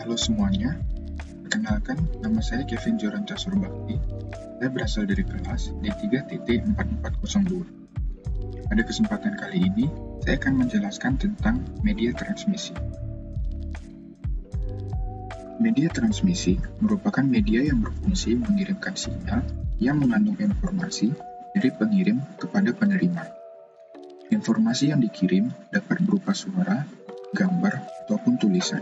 Halo semuanya, perkenalkan nama saya Kevin Joranta Surbakti. Saya berasal dari kelas D3.4402. Pada kesempatan kali ini, saya akan menjelaskan tentang media transmisi. Media transmisi merupakan media yang berfungsi mengirimkan sinyal yang mengandung informasi dari pengirim kepada penerima. Informasi yang dikirim dapat berupa suara, gambar, ataupun tulisan.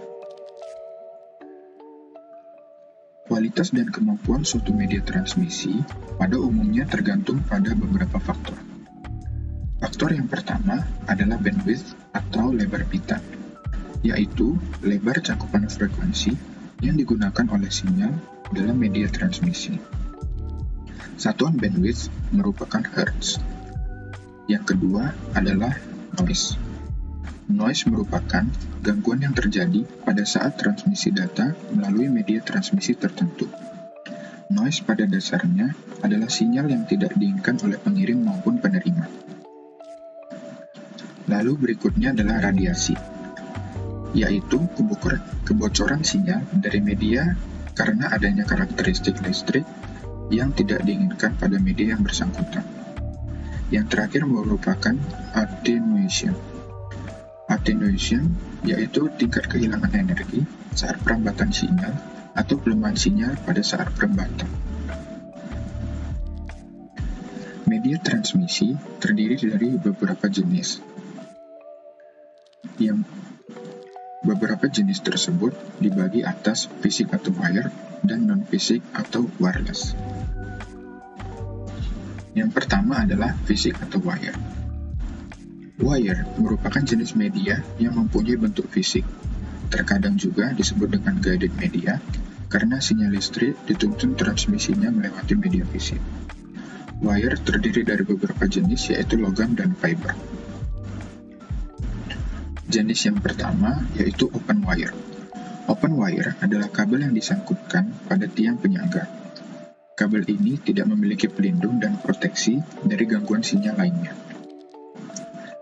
Kualitas dan kemampuan suatu media transmisi pada umumnya tergantung pada beberapa faktor. Faktor yang pertama adalah bandwidth atau lebar pita, yaitu lebar cakupan frekuensi yang digunakan oleh sinyal dalam media transmisi. Satuan bandwidth merupakan hertz. Yang kedua adalah noise. Noise merupakan gangguan yang terjadi pada saat transmisi data melalui media transmisi tertentu. Noise pada dasarnya adalah sinyal yang tidak diinginkan oleh pengirim maupun penerima. Lalu berikutnya adalah radiasi, yaitu kebocoran sinyal dari media karena adanya karakteristik listrik yang tidak diinginkan pada media yang bersangkutan. Yang terakhir merupakan attenuation. Attenuation yaitu tingkat kehilangan energi saat perambatan sinyal atau pelemahan sinyal pada saat perambatan. Media transmisi terdiri dari beberapa jenis. Yang beberapa jenis tersebut dibagi atas fisik atau wire dan non-fisik atau wireless. Yang pertama adalah fisik atau wire. Wire merupakan jenis media yang mempunyai bentuk fisik. Terkadang juga disebut dengan guided media karena sinyal listrik dituntun transmisinya melewati media fisik. Wire terdiri dari beberapa jenis yaitu logam dan fiber. Jenis yang pertama yaitu open wire. Open wire adalah kabel yang disangkutkan pada tiang penyangga. Kabel ini tidak memiliki pelindung dan proteksi dari gangguan sinyal lainnya.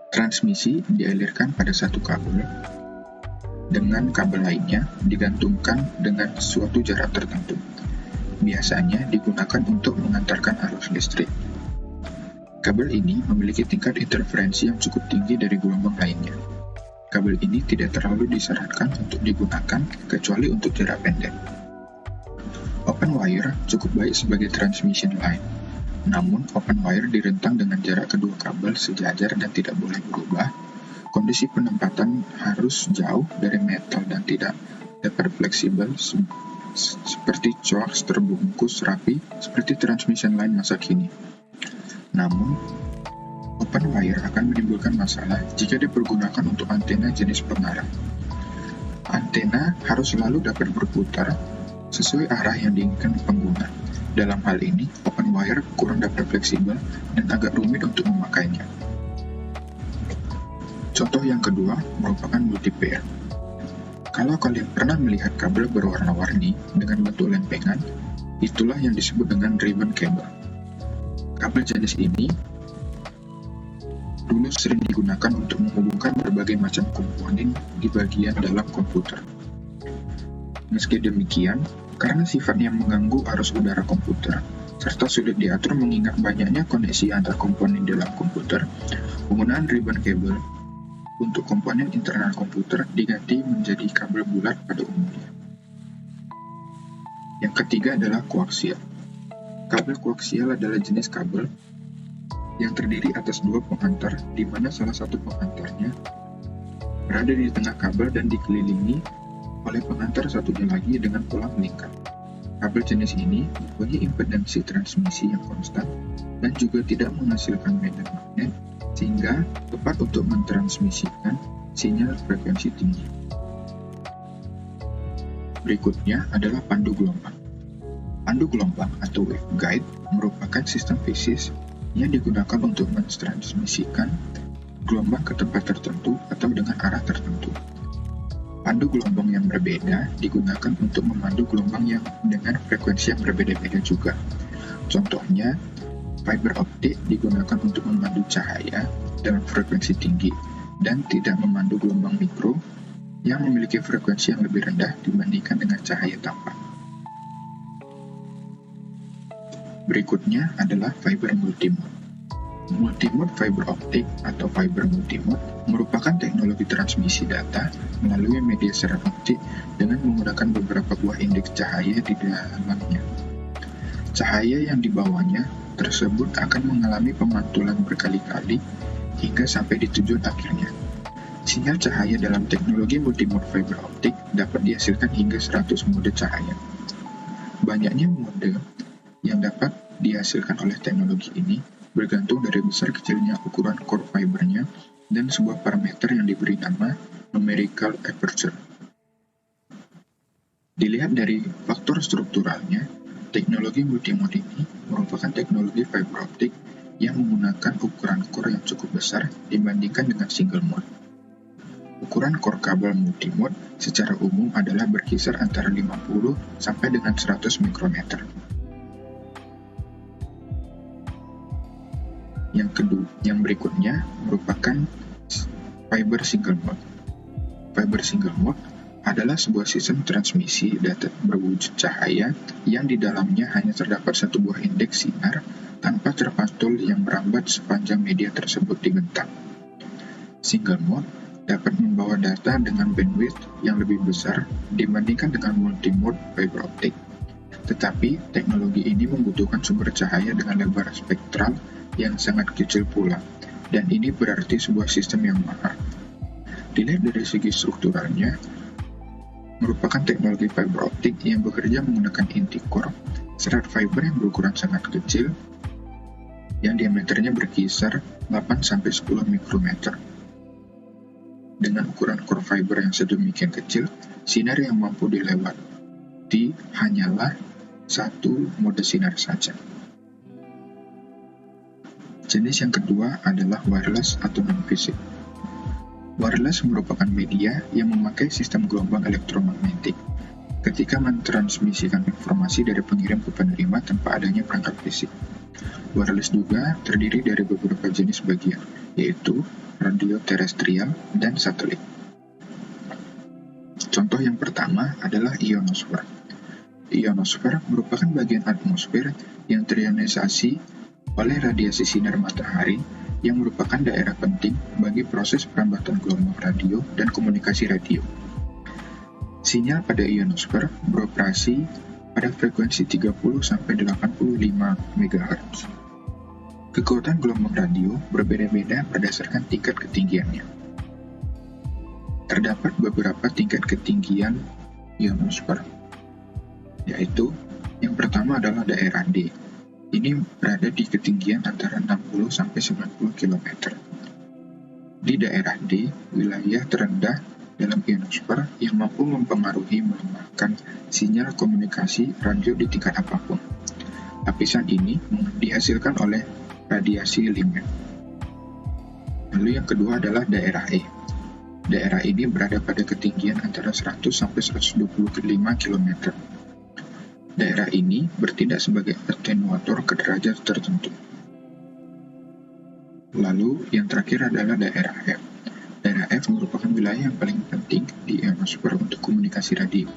Transmisi dialirkan pada satu kabel, dengan kabel lainnya digantungkan dengan suatu jarak tertentu. Biasanya digunakan untuk mengantarkan arus listrik. Kabel ini memiliki tingkat interferensi yang cukup tinggi dari gelombang lainnya. Kabel ini tidak terlalu disarankan untuk digunakan kecuali untuk jarak pendek. Open wire cukup baik sebagai transmission line. Namun, open wire direntang dengan jarak kedua kabel sejajar dan tidak boleh berubah. Kondisi penempatan harus jauh dari metal dan tidak dapat fleksibel seperti coax terbungkus rapi seperti transmission line masa kini. Namun, open wire akan menimbulkan masalah jika dipergunakan untuk antena jenis pengarah. Antena harus selalu dapat berputar sesuai arah yang diinginkan pengguna. Dalam hal ini, open wire kurang dapat fleksibel dan agak rumit untuk memakainya. Contoh yang kedua merupakan multipair. Kalau kalian pernah melihat kabel berwarna-warni dengan bentuk lempengan, itulah yang disebut dengan ribbon cable. Kabel jenis ini dulu sering digunakan untuk menghubungkan berbagai macam komponen di bagian dalam komputer. Meski demikian, karena sifatnya mengganggu arus udara komputer, serta sulit diatur mengingat banyaknya koneksi antar komponen dalam komputer, penggunaan ribbon cable untuk komponen internal komputer diganti menjadi kabel bulat pada umumnya. Yang ketiga adalah koaksial. Kabel koaksial adalah jenis kabel yang terdiri atas dua pengantar, di mana salah satu pengantarnya berada di tengah kabel dan dikelilingi oleh pengantar satunya lagi dengan pola melingkar. Kabel jenis ini mempunyai impedansi transmisi yang konstan dan juga tidak menghasilkan medan magnet, sehingga tepat untuk mentransmisikan sinyal frekuensi tinggi. Berikutnya adalah pandu gelombang. Pandu gelombang atau waveguide merupakan sistem fisis yang digunakan untuk mentransmisikan gelombang ke tempat tertentu atau dengan arah tertentu. Pandu gelombang yang berbeda digunakan untuk memandu gelombang yang dengan frekuensi yang berbeda-beda juga. Contohnya, fiber optik digunakan untuk memandu cahaya dalam frekuensi tinggi, dan tidak memandu gelombang mikro yang memiliki frekuensi yang lebih rendah dibandingkan dengan cahaya tampak. Berikutnya adalah fiber multimode. Multimode fiber optik atau fiber multimode merupakan teknologi transmisi data melalui media siaran optik dengan menggunakan beberapa buah indeks cahaya di dalamnya. Cahaya yang dibawanya tersebut akan mengalami pemantulan berkali-kali hingga sampai di tujuan akhirnya. Sinyal cahaya dalam teknologi multimode fiber optik dapat dihasilkan hingga 100 mode cahaya. Banyaknya mode yang dapat dihasilkan oleh teknologi ini bergantung dari besar kecilnya ukuran core fibernya dan sebuah parameter yang diberi nama numerical aperture. Dilihat dari faktor strukturalnya, teknologi multimode ini merupakan teknologi fiber optik yang menggunakan ukuran core yang cukup besar dibandingkan dengan single mode. Ukuran core kabel multimode secara umum adalah berkisar antara 50 sampai dengan 100 mikrometer. Yang berikutnya merupakan fiber single mode. Fiber single mode adalah sebuah sistem transmisi data berwujud cahaya yang di dalamnya hanya terdapat satu buah indeks sinar tanpa terpantul yang merambat sepanjang media tersebut dibentang. Single mode dapat membawa data dengan bandwidth yang lebih besar dibandingkan dengan multimode fiber optik. Tetapi teknologi ini membutuhkan sumber cahaya dengan lebar spektral yang sangat kecil pula, dan ini berarti sebuah sistem yang mahal. Dilihat dari segi strukturalnya, merupakan teknologi fiber optik yang bekerja menggunakan inti core, serat fiber yang berukuran sangat kecil, yang diameternya berkisar 8-10 mikrometer. Dengan ukuran core fiber yang sedemikian kecil, sinar yang mampu dilewati hanyalah satu mode sinar saja. Jenis yang kedua adalah wireless atau non-fisik. Wireless merupakan media yang memakai sistem gelombang elektromagnetik ketika mentransmisikan informasi dari pengirim ke penerima tanpa adanya perangkat fisik. Wireless juga terdiri dari beberapa jenis bagian, yaitu radio terestrial dan satelit. Contoh yang pertama adalah ionosfer. Ionosfer merupakan bagian atmosfer yang terionisasi oleh radiasi sinar matahari yang merupakan daerah penting bagi proses perambatan gelombang radio dan komunikasi radio. Sinyal pada ionosfer beroperasi pada frekuensi 30-85 MHz. Kekuatan gelombang radio berbeda-beda berdasarkan tingkat ketinggiannya. Terdapat beberapa tingkat ketinggian ionosfer, yaitu yang pertama adalah daerah D. Ini berada di ketinggian antara 60-90 km. Di daerah D, wilayah terendah dalam ionosfer yang mampu mempengaruhi melemahkan sinyal komunikasi radio di tingkat apapun. Lapisan ini dihasilkan oleh radiasi Lyman. Lalu yang kedua adalah daerah E. Daerah ini berada pada ketinggian antara 100-125 km. Daerah ini bertindak sebagai atenuator ke derajat tertentu. Lalu, yang terakhir adalah daerah F. Daerah F merupakan wilayah yang paling penting di ionosfer untuk komunikasi radio.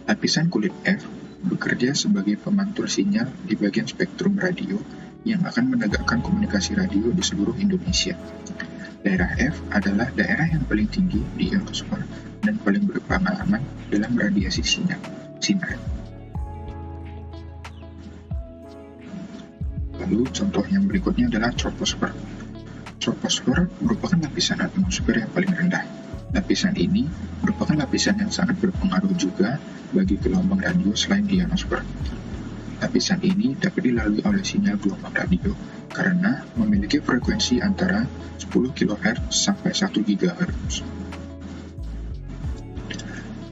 Lapisan kulit F bekerja sebagai pemantul sinyal di bagian spektrum radio yang akan menegakkan komunikasi radio di seluruh Indonesia. Daerah F adalah daerah yang paling tinggi di ionosfer dan paling berpengalaman dalam radiasi sinar. Lalu contoh yang berikutnya adalah troposfer. Troposfer merupakan lapisan atmosfer yang paling rendah. Lapisan ini merupakan lapisan yang sangat berpengaruh juga bagi gelombang radio selain ionosfer. Lapisan ini dapat dilalui oleh sinyal gelombang radio karena memiliki frekuensi antara 10 kHz sampai 1 GHz.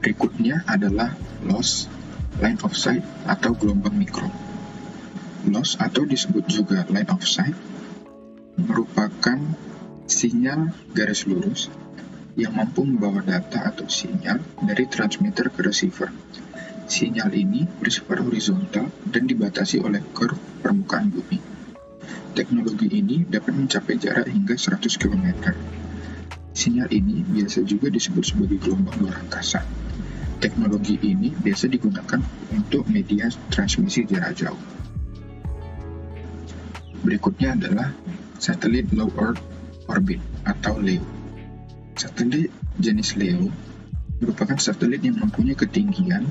Berikutnya adalah loss, line of sight, atau gelombang mikro. Loss atau disebut juga line of sight merupakan sinyal garis lurus yang mampu membawa data atau sinyal dari transmitter ke receiver. Sinyal ini bersifat horizontal dan dibatasi oleh curve permukaan bumi. Teknologi ini dapat mencapai jarak hingga 100 km. Sinyal ini biasa juga disebut sebagai gelombang luar angkasa. Teknologi ini biasa digunakan untuk media transmisi jarak jauh. Berikutnya adalah satelit low Earth orbit atau LEO. Satelit jenis LEO merupakan satelit yang mempunyai ketinggian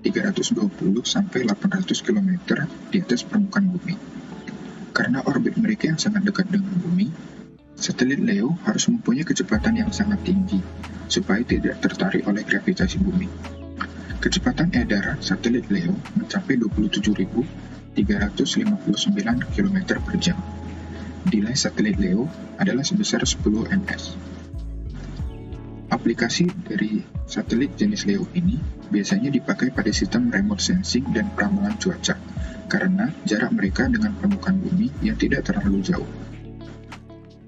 320 sampai 800 km di atas permukaan bumi. Karena orbit mereka yang sangat dekat dengan bumi, satelit LEO harus mempunyai kecepatan yang sangat tinggi supaya tidak tertarik oleh gravitasi bumi. Kecepatan edaran satelit LEO mencapai 27.359 km per jam. Delay satelit LEO adalah sebesar 10 ms. Aplikasi dari satelit jenis LEO ini biasanya dipakai pada sistem remote sensing dan peramalan cuaca, karena jarak mereka dengan permukaan bumi yang tidak terlalu jauh.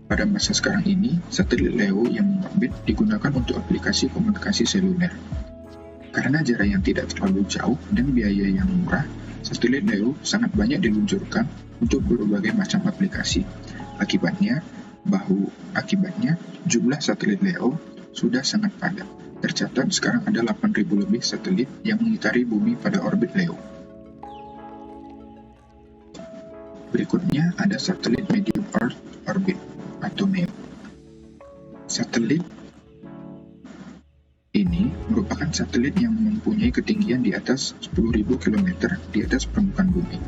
Pada masa sekarang ini, satelit LEO yang mengorbit digunakan untuk aplikasi komunikasi seluler. Karena jarak yang tidak terlalu jauh dan biaya yang murah, satelit LEO sangat banyak diluncurkan untuk berbagai macam aplikasi. Akibatnya, jumlah satelit LEO sudah sangat padat. Tercatat sekarang ada 8.000 lebih satelit yang mengitari bumi pada orbit LEO. Berikutnya ada satelit medium Earth orbit atau MEO. Satelit ini merupakan satelit yang mempunyai ketinggian di atas 10.000 km di atas permukaan bumi.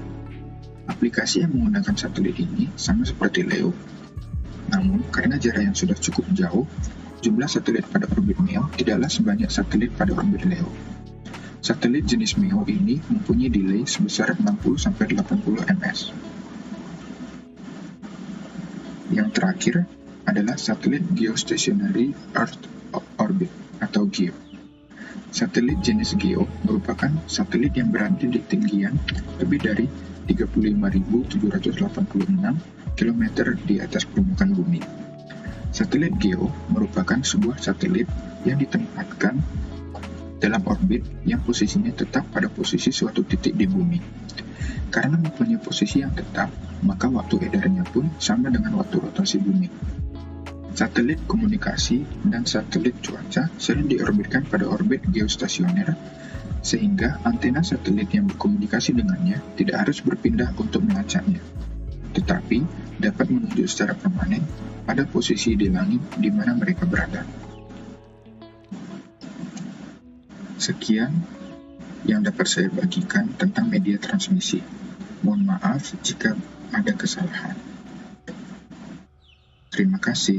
Aplikasi yang menggunakan satelit ini sama seperti LEO, namun karena jarak yang sudah cukup jauh, jumlah satelit pada orbit MEO tidaklah sebanyak satelit pada orbit LEO. Satelit jenis MEO ini mempunyai delay sebesar 60-80 ms. Yang terakhir adalah satelit geostationary Earth orbit atau GEO. Satelit jenis GEO merupakan satelit yang berada di ketinggian lebih dari 35.786 km di atas permukaan bumi. Satelit GEO merupakan sebuah satelit yang ditempatkan dalam orbit yang posisinya tetap pada posisi suatu titik di bumi. Karena mempunyai posisi yang tetap, maka waktu edarnya pun sama dengan waktu rotasi bumi. Satelit komunikasi dan satelit cuaca sering diorbitkan pada orbit geostasioner, sehingga antena satelit yang berkomunikasi dengannya tidak harus berpindah untuk melacaknya, tetapi dapat menunjuk secara permanen pada posisi di langit di mana mereka berada. Sekian yang dapat saya bagikan tentang media transmisi. Mohon maaf jika ada kesalahan. Terima kasih.